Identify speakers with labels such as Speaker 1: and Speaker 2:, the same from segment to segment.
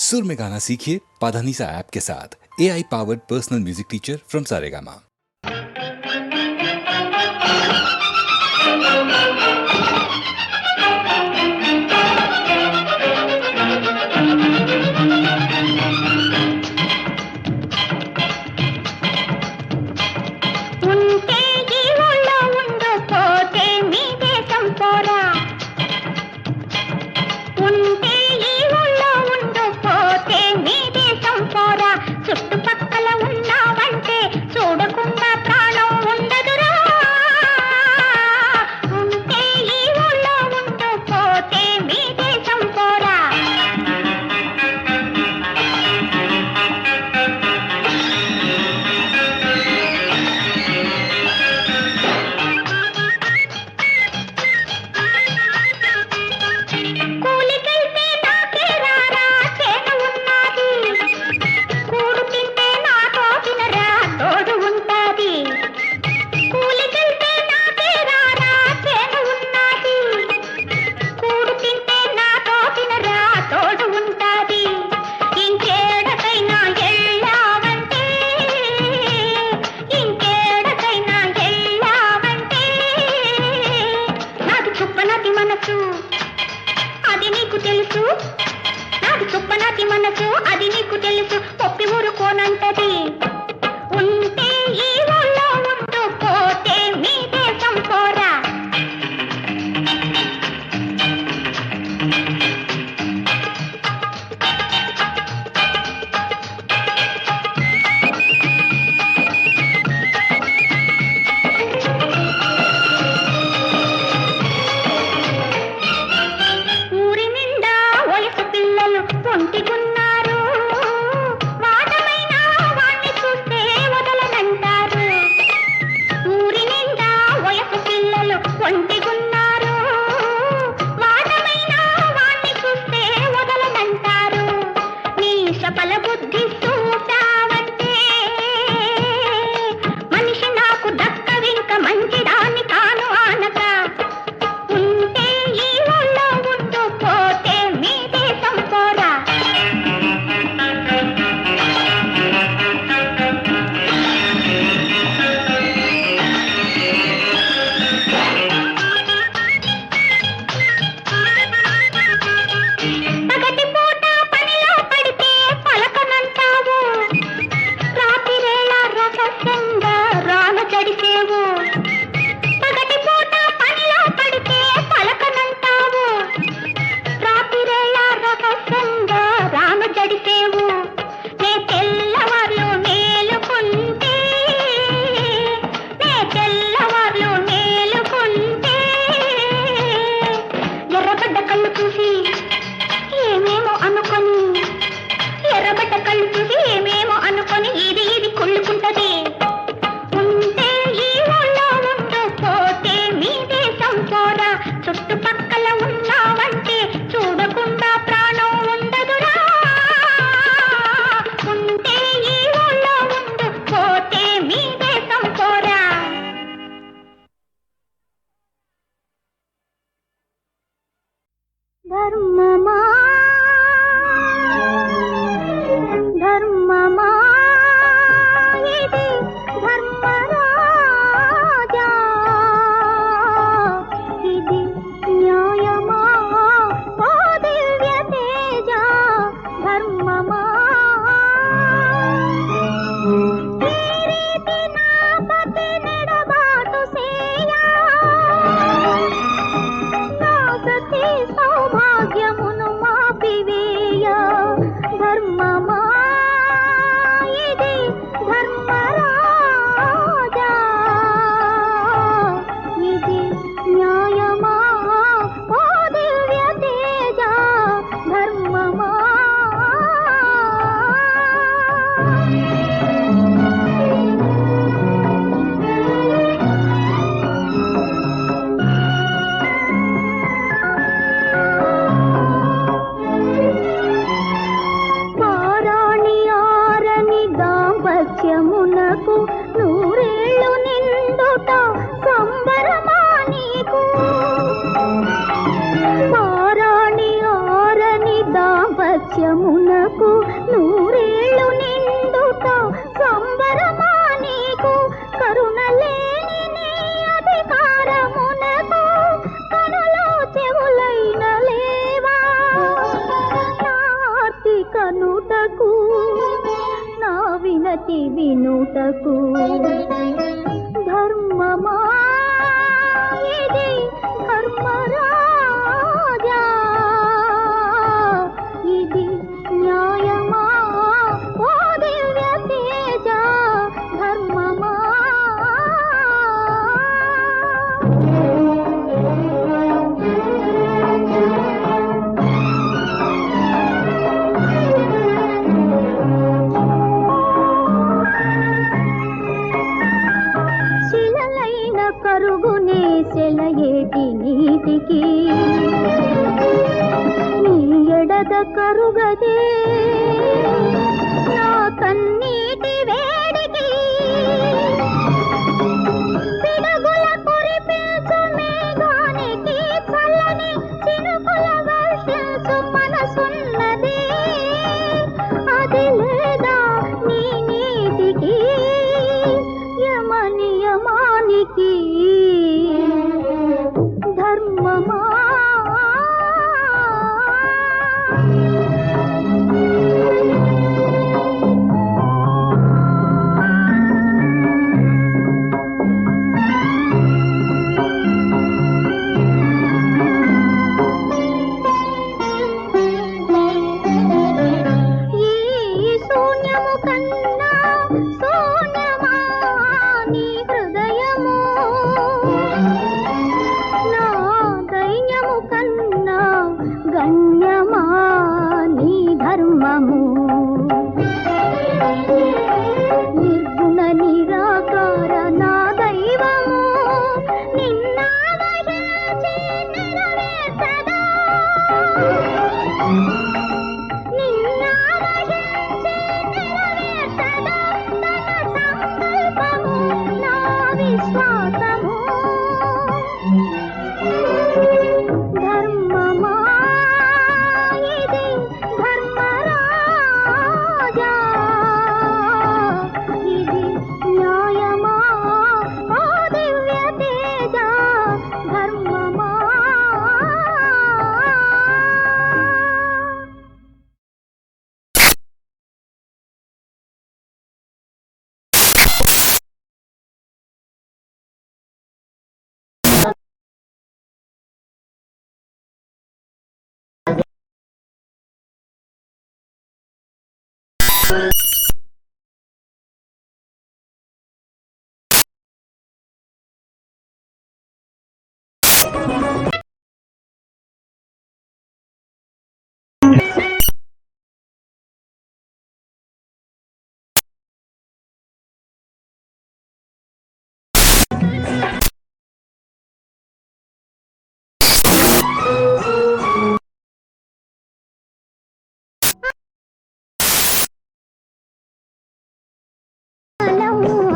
Speaker 1: सुर में गाना सीखिए पाधानीसा ऐप के साथ। AI powered personal music teacher from Saregama.
Speaker 2: కాలమునకు నూరేళ్ళు నిండుట సంబరమా నీకు కరుణలేని నీ అధికారమునకు కనులో చెవులైన లేవా నార్తి కనుటకు నా వినతి వినుటకు ధర్మమా ఇది ధర్మరాజా ఇది న్యాయమా ఓ దివ్య తేజ ధర్మమా శిలలైన కరుగునే సెలయేటి నీటికి నీ ఎడద కరుగదే నా కన్నీటి వేడికి పిడుగుల కురిపించు మేఘానికి చల్లని చినుకుల వర్షించు మనసున్నదే అది లేదా నీ నీటికి యమనియమానికి ధర్మమా ఈ శూన్యము కన్నా శూన్యమా నీ హృదయము నా దైన్యము కన్నా గణ్యమా నీ ధర్మము నిర్గుణ నిరాకార నా దైవము నిన్నాదహించి నెరవేర్చదా నిన్నాదహించి నెరవేర్చదా తన సంకల్పము నా విశ్వాసము ధర్మమా ఇది ధర్మరాజా ఇది న్యాయమా ఓ దివ్య తేజ ధర్మమా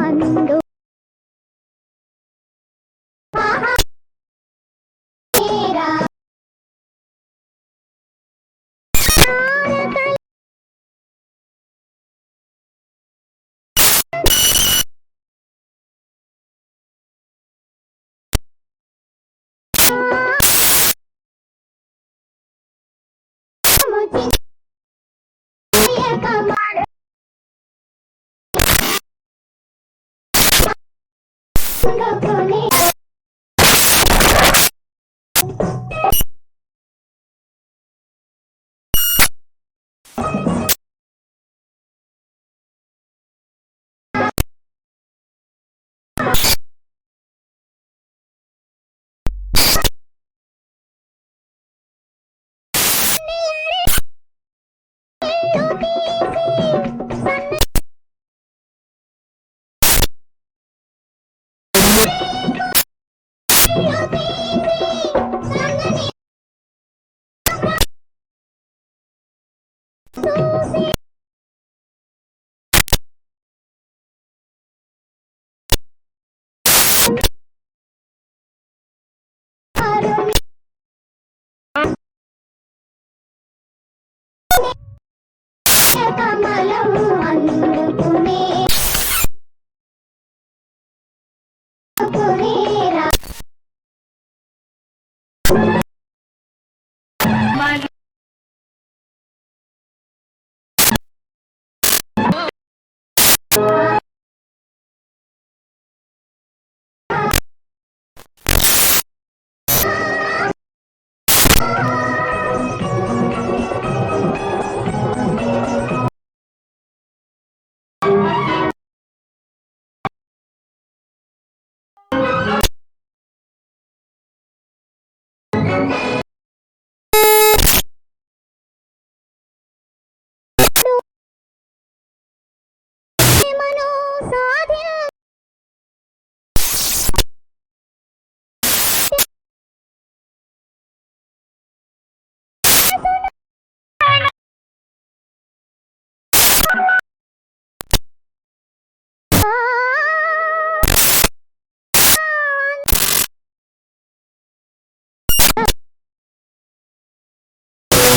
Speaker 2: అందు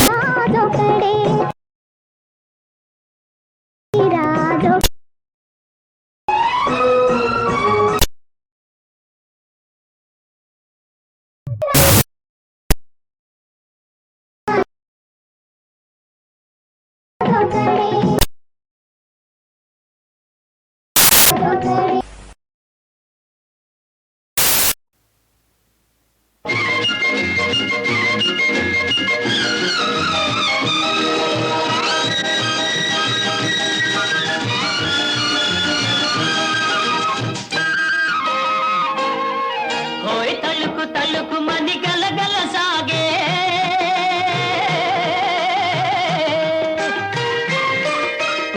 Speaker 2: రాజొకడే రాజొకడే
Speaker 3: ఓయ్ తలుకు తలుకు మని గలగల సాగే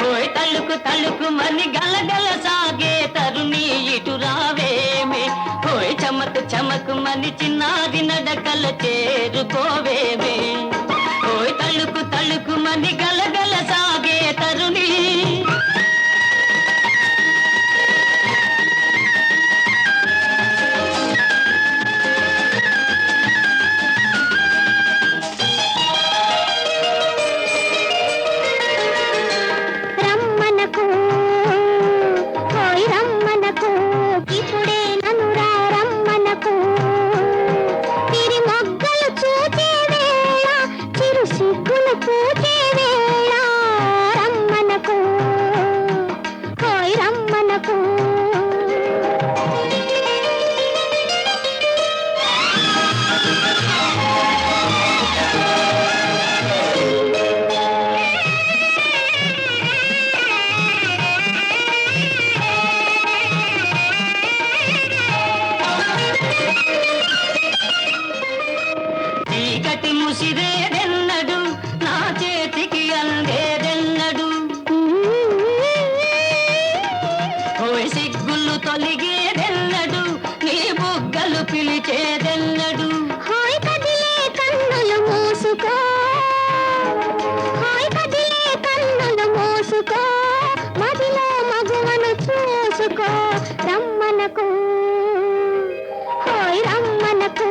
Speaker 3: ఓయ్ తలుకు తలుకు మని గలగల సాగే తరుణి ఇటు రావేమే ఓయ్ చమకు చమకు మని చిన్నారి నడకల చేరుకోవేమే ఓయ్ తలుకు తలుకు మని గలగల సాగే తరుణి
Speaker 2: రమ్మనకు ఓయ్ రమ్మనకు ఇప్పుడే ననురా రమ్మనకు తిరి మొగ్గలు చూచే వేళ చిరు సిగ్గులు పూచే వేళ రమ్మనకు ఓయ్ రమ్మనకు
Speaker 3: చీకటి ముసిరేదెన్నడు నా చేతికి అందేదెన్నడు ఓయ్ సిగ్గులు తొలిగేదెన్నడు నీ బుగ్గలు పిలిచేదెన్నడు
Speaker 2: హాయ్ కదిలే కన్నులు మూసుకో హాయ్ కదిలే కన్నులు మూసుకో మదిలో మగువను చూసుకో రమ్మనకు హాయ్ రమ్మనకు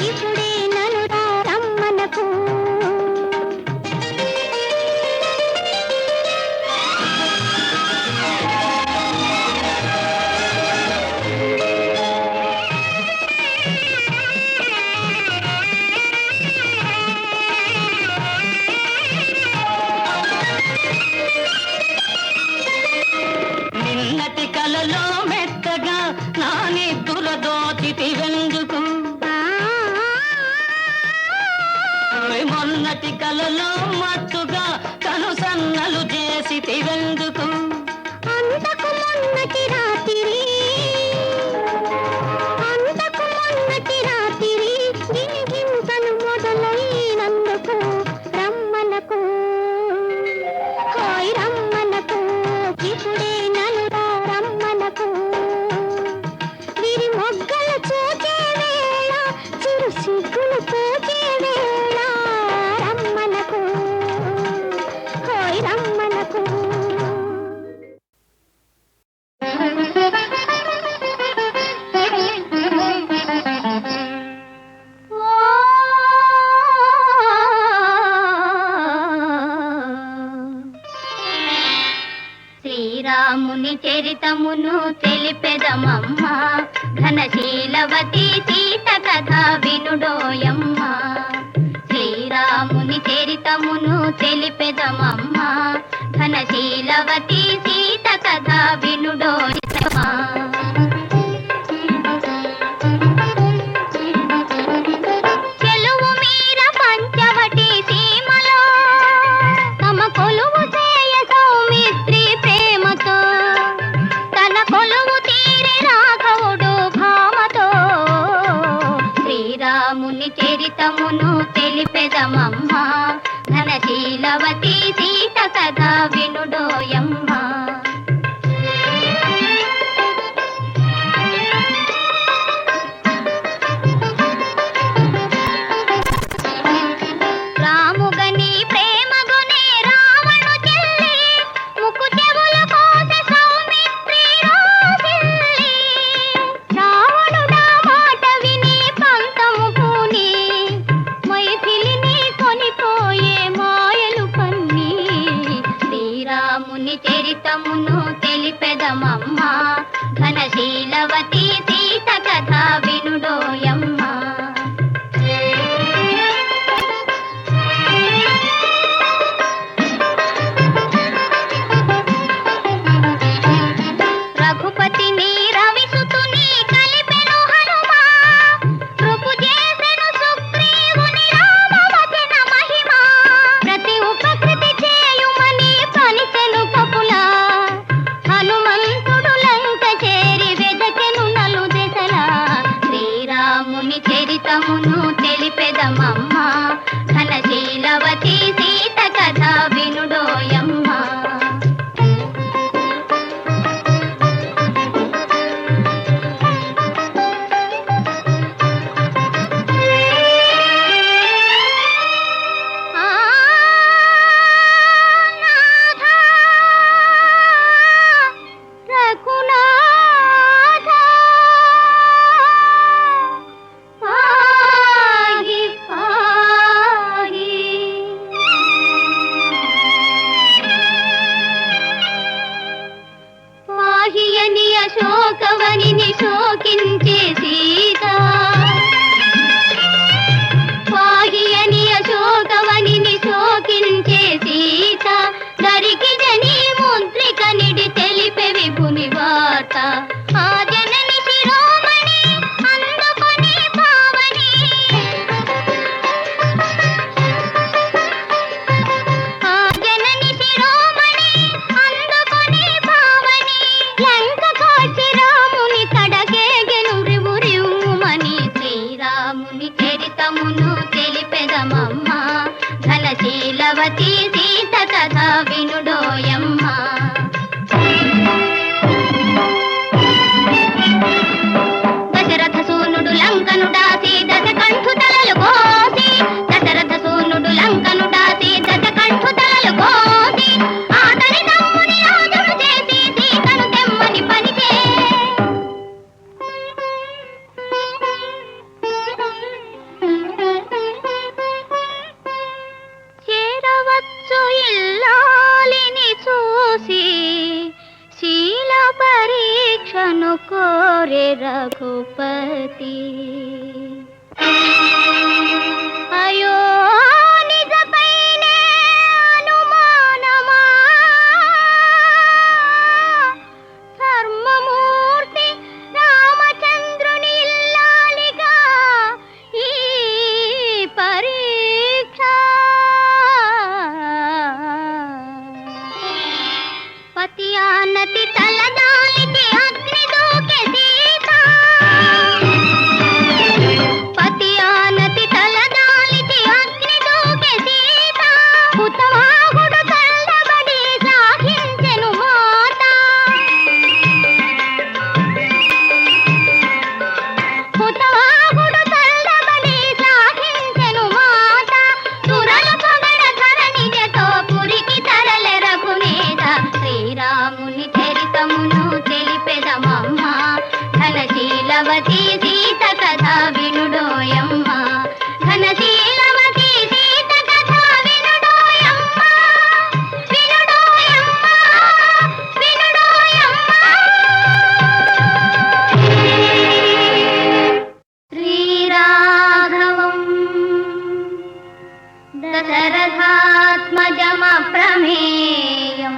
Speaker 2: ఇప్పుడే నలురా రమ్మనకు
Speaker 3: నిన్నటి కలలో మెత్తగా నా నిద్దుల దోచితి వెందుకు ఓయ్ మొన్నటి కలలో మత్తుగా కను సన్నలు చేసితి వెందుకు
Speaker 2: అంతకు మొన్నటి రాత్రి అంతకు మొన్నటి రాత్రి గిలిగింతలు మొదలైనందుకు రమ్మనకు హాయ్ రమ్మనకు ఇప్పుడే నలురా రమ్మనకు విరి మొగ్గలు చూచే వేళ చిరు సిగ్గులు పూచే వేళ రమ్మనకు హాయ్ రమ్మనకు శ్రీరాముని చరితమును తెలిపెదమమ్మ ఘనశీలవతి సీత కథ వినుడోయమ్మ శ్రీరాముని చరితమును తెలిపెదమమ్మ ఘనశీలవతి సీత కథ వినుడోయమ్మ చెలువు మీర పంచవటి సీమలో తమ కొలువు చేయ సౌమిత్రి ప్రేమతో తన కొలువు తీరి రాఘవుడు భామతో శ్రీరాముని చరితమును తెలిపెదమమ్మ ఘనశీలవతి సీత కథ వినుడోయమ్మ శ్రీరాముని చరితమును తెలిపెదమమ్మ ఘనశీలవతి సీత కథ వినుడోయమ్మ రఘుపతిని రవిసుతుని కలిపెను హనుమా కృపు చేసెను సుగ్రీవుని రామవచన మహిమ ప్రతి ఉపకృతి చేయుమని పలికెను కపులా హనుమంతుడు లంక చేరి వెదకెను నలు దెసలా శ్రీరాముని చరితమును తెలిపెదమమ్మ ఘనశీలవతి సీత కథ వినుడోయమ్మ శోకవనిని శోకించే సీత పాహియని అశోకవనిని శోకించే సీత దరికి జని ముద్రిక నిడి తెలిపే విభుని వార్త ఆ జనని శిరోమణి అందుకొని పావని ఆ జనని శిరోమణి అందుకొని పావని లంక కాచి రాముని కడగేగెను రివు రివుమని శ్రీరాముని చరితమును తెలిపెదమమ్మ ఘనశీలవతి సీత కథ వినుడోయమ్మ దశరథ సూనుడు లంకను దాసి దశకంఠు తలలు కోసి దశరథ సూనుడు లంకను దాసి దశకంఠు తలలు కోసి ఆతని తమ్ముని రాజును చేసి సీతను తెమ్మని పలికే చేరవచ్చు ఇల్లాలిని చూసి శీల పరీక్షను కోరే రఘుపతి అయో నిజపైనే అనుమానమా ధర్మమూర్తి రామచంద్రుని ఇల్లాలిగా ఈ పరీక్ష పతి ఆనతి తలదాలికి అగ్ని దూకే సీత పతి ఆనతి తలదాలికి అగ్ని దూకే సీత హుతవాహుడు తల్లబడి సాగించెను మాత హుతవాహుడు తల్లబడి సాగించెను మాత సురలు పొగడ ధరణిజతో పురికి తరలె రఘునేద శ్రీరాముని చరితమును తెలిపెదమమ్మ ఘనశీలవతి సీత కథ వినుడోయమ్మ ఘనశీలవతి సీత కథ వినుడోయమ్మ వినుడోయమ్మ వినుడోయమ్మ శ్రీరాఘవం దశరథాత్మజమప్రమేయం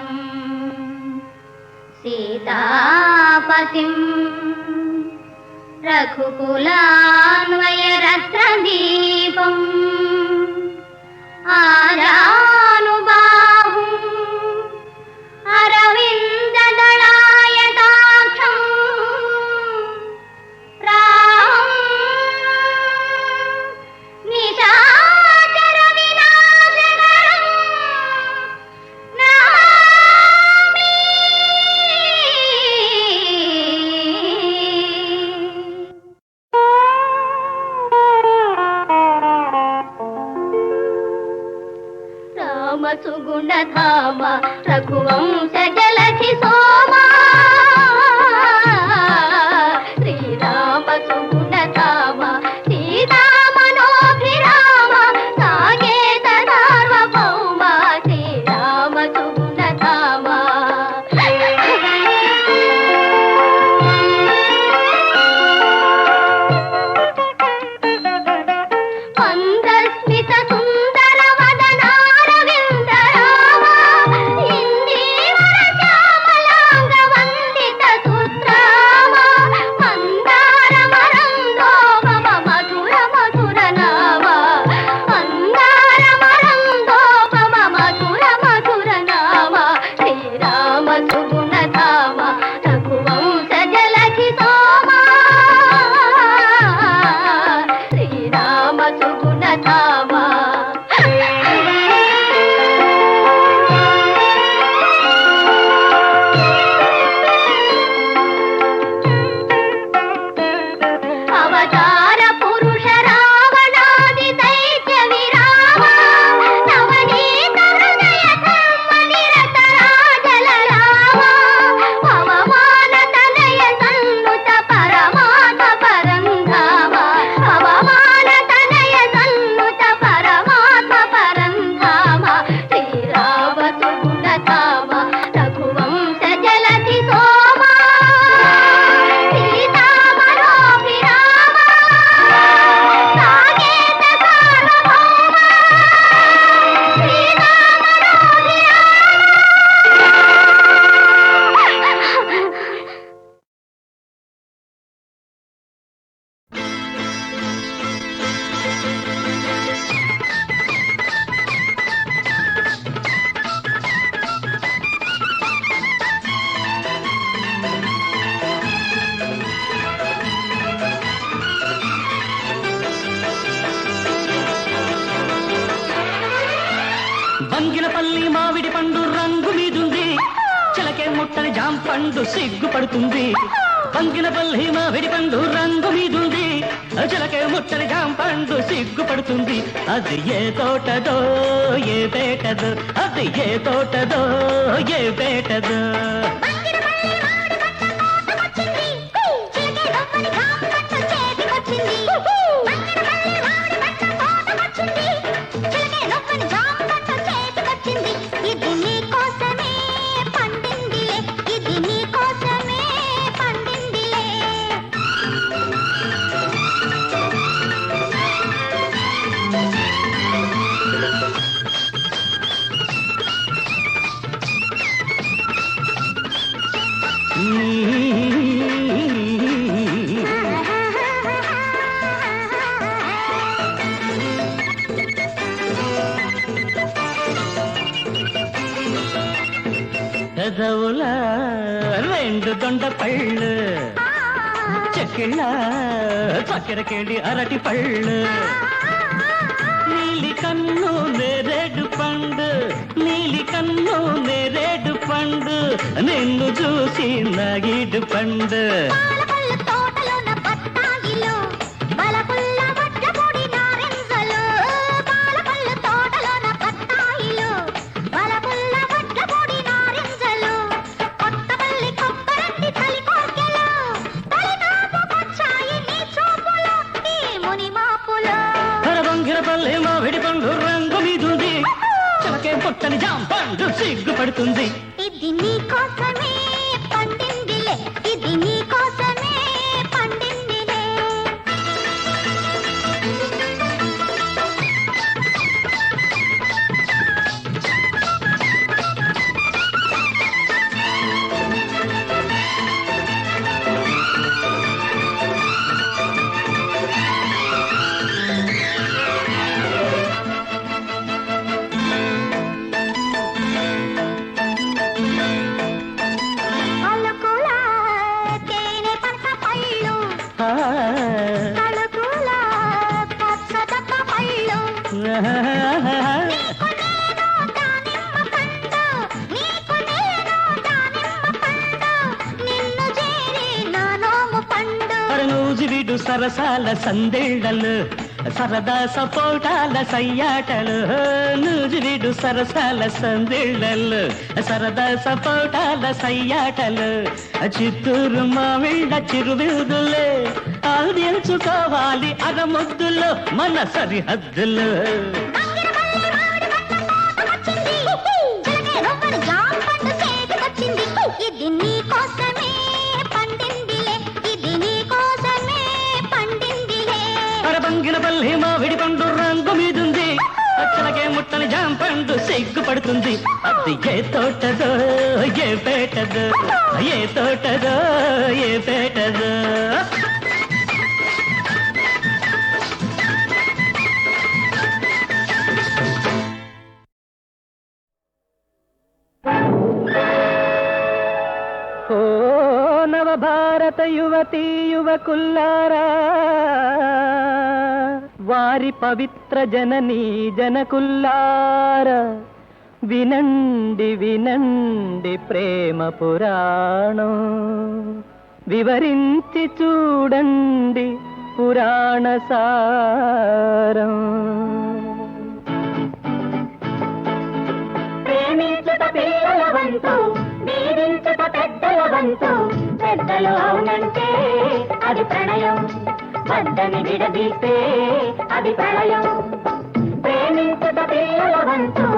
Speaker 2: సీతాపతిం రఘుకులాన్వయరత్నదీపం ఆజానుబాహుం అరవిందదళాయతాక్షం రామం నిశాచర వినాశకరం నమామి రామ సుగుణధామ రఘువంశ జలధి సోమా శ్రీరామ సుగుణధామ సీతామనోభిరామ సాగేత సార్వభౌమ శ్రీరామ సుగుణధామ
Speaker 3: పండు రంగు మీదుంది చిలకే ముట్టని జాంపండు సిగ్గుపడుతుంది పంగిన పల్లి మామిడి పండు రంగు మీదుంది చిలకే ముట్టని జాంపండు సిగ్గుపడుతుంది అది ఏ తోటదో ఏ పేటదో అది ఏ తోటదో ఏ పేటదో పెదవుల రెండు దొండ పళ్ళు చెక్కిళ్ళ చక్కెరకేడి అరటి పళ్ళు నీలి కన్ను నేరేడు పండు నీలి కన్ను నేరేడు పండు నిన్ను చూసి నగిడు పండు పల్లె మామిడి పండు రంగు మీదుంది చిలకే పుట్టని జాంపండు సిగ్గుపడుతుంది
Speaker 2: ఇది నీ కోసమే పండిందిలే ఇది నీ కోసమే పండిందిలే
Speaker 3: నూజివిడు సరసాల సందేళ్లలు సరదా సపోటాల సయ్యాటలు నూజివిడు సరసాల సందేళ్లలు సరదా సపోటాల సయ్యాటలు చిత్తూరు మావిళ్ళ చిరువిరుదులే ఆల్దించుకోవాలి అరముద్దులు మన సరిహద్దులు
Speaker 2: ఇది నీ కోసమే పండిందిలే ఇది నీ కోసమే పండిందిలే
Speaker 3: పంగిన పల్లి మామిడి పండు రంగు మీదుంది చిలకే ముట్టని జాంపండు సిగ్గుపడుతుంది అది ఏ తోటదో ఏ పేటదో ఏ తోటదో ఏ పేటదో భారత యువతీ యువకుల్లారా వారి పవిత్ర జననీ జనకుల్లారా వినండి వినండి ప్రేమ పురాణం వివరించి చూడండి పురాణ సారం
Speaker 2: ప్రేమించుట పిల్లల వంతు దీవించుట పెద్దల వంతు పెద్దలు అవునంటే అది ప్రణయం వద్దని విడదీస్తే అది ప్రళయం ప్రేమించుట పిల్లల వంతు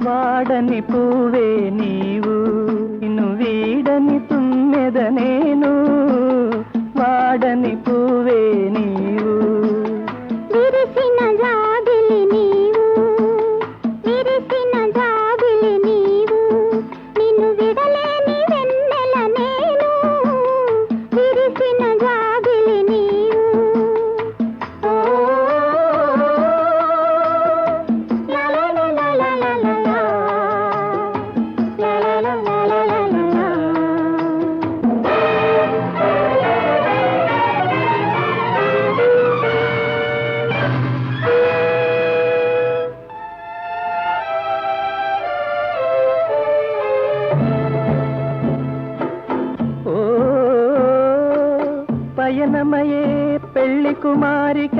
Speaker 3: వాడని పువ్వే నీవు నిన్ను వీడని తుమ్మెద నేను వాడని పువ్వే నీవు
Speaker 2: విరిసిన జాబిలి నీవు విరిసిన జాబిలి నీవు నిన్ను విడలేని వెన్నెల నేను విరిసిన జాబిలి నీవు
Speaker 3: పయనమయే పెళ్లి కుమారిక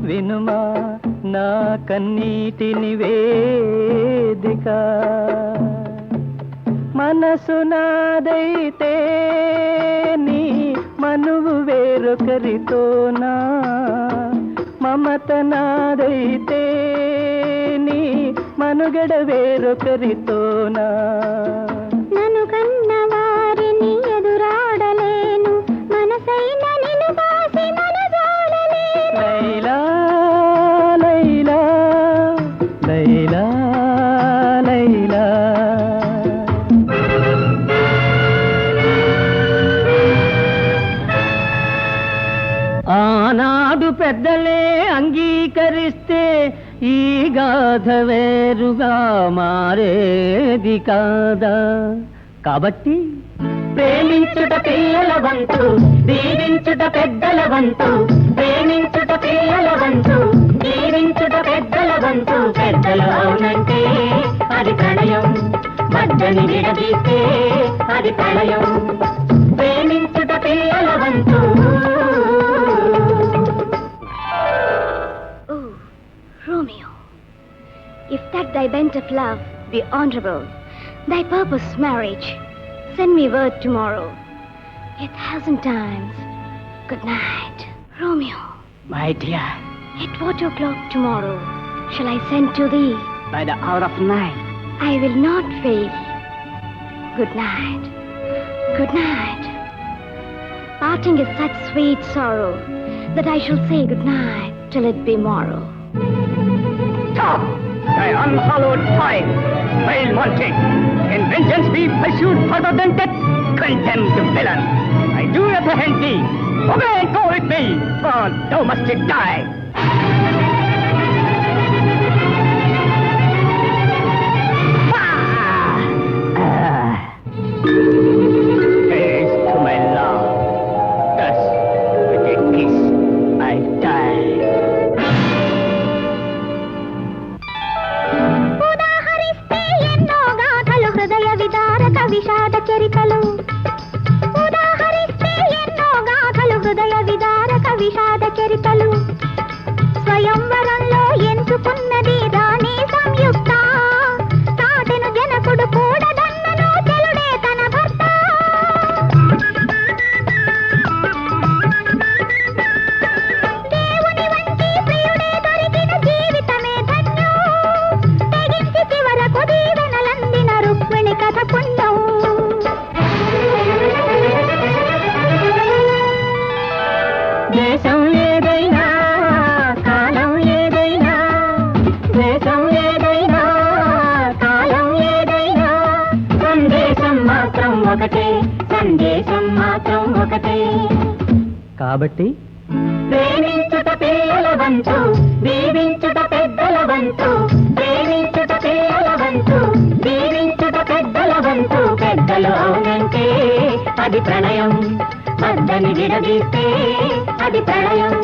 Speaker 3: వినుమా నా కన్నీటి నివేదిక మనసు నాదైతే నీ మనువు వేరొకరితోనా మమత నాదైతే నీ మనుగడ వేరొకరితోనా
Speaker 2: నన్ను కన్న వారిని ఎదురాడలేను మనసైన నిన్ను బాసి మనజాడలేను
Speaker 3: లైలా లైలా లైలా లైలా ఆనాడు పెద్దలే అంగీకరిస్తే ఈ గాథ వేరుగా మారేది కాదా కాబట్టి ప్రేమించుట పిల్లల వంతు దీవించుట పెద్దల వంతు ప్రేమించుట పిల్లల వంతు దీవించుట పెద్దల వంతు పెద్దలు అవునంటే అది ప్రణయం మధ్యని విడదీస్తే అది ప్రళయం ప్రేమించుట పిల్లల వంతు
Speaker 2: Romeo, if that thy bent of love be honorable, thy purpose marriage, send me word tomorrow. 1,000 times. Good night, Romeo.
Speaker 3: My dear,
Speaker 2: At what o'clock tomorrow shall I send to thee?
Speaker 3: by the hour of 9.
Speaker 2: I will not fail. Good night. Good night. Parting is such sweet sorrow that I shall say good night till it be morrow.
Speaker 3: Stop! Thy unhallowed toil, vile wanting. Can vengeance be pursued further than death? Condemned villain! I do apprehend thee. Obey and go with me, for thou must die. Haste to my love. Thus, with a kiss, I die.
Speaker 2: ఉదాహరిస్తే ఎన్నో గాథలు హృదయ విదారక విషాద చరితలు ఉదాహరిస్తే ఎన్నో గాథలు హృదయ విదారక విషాద చరితలు స్వయంవరంలో ఎంచుకున్నది రాణి సంయుక్త తాటెను జనకుడు కూడదన్నను చెలుడే తన భర్త దేవుని వంటి ప్రియుడే దొరికిన జీవితమే ధన్యం తెగించి చివరకు దీవెనలందిన రుక్మిణి కథ పుణ్యం
Speaker 3: దేశం ఏదైనా కాలం ఏదైనా దేశం ఏదైనా కాలం ఏదైనా సందేశం మాత్రం ఒకటే సందేశం మాత్రం ఒకటే కాబట్టి ప్రేమించుట పిల్లల వంతు దీవించుట పెద్దల వంతు ప్రేమించుట పిల్లల వంతు దీవించుట పెద్దల వంతు పెద్దలు అవునంటే అది ప్రణయం మద్దని విడదీస్తే అది ప్రళయం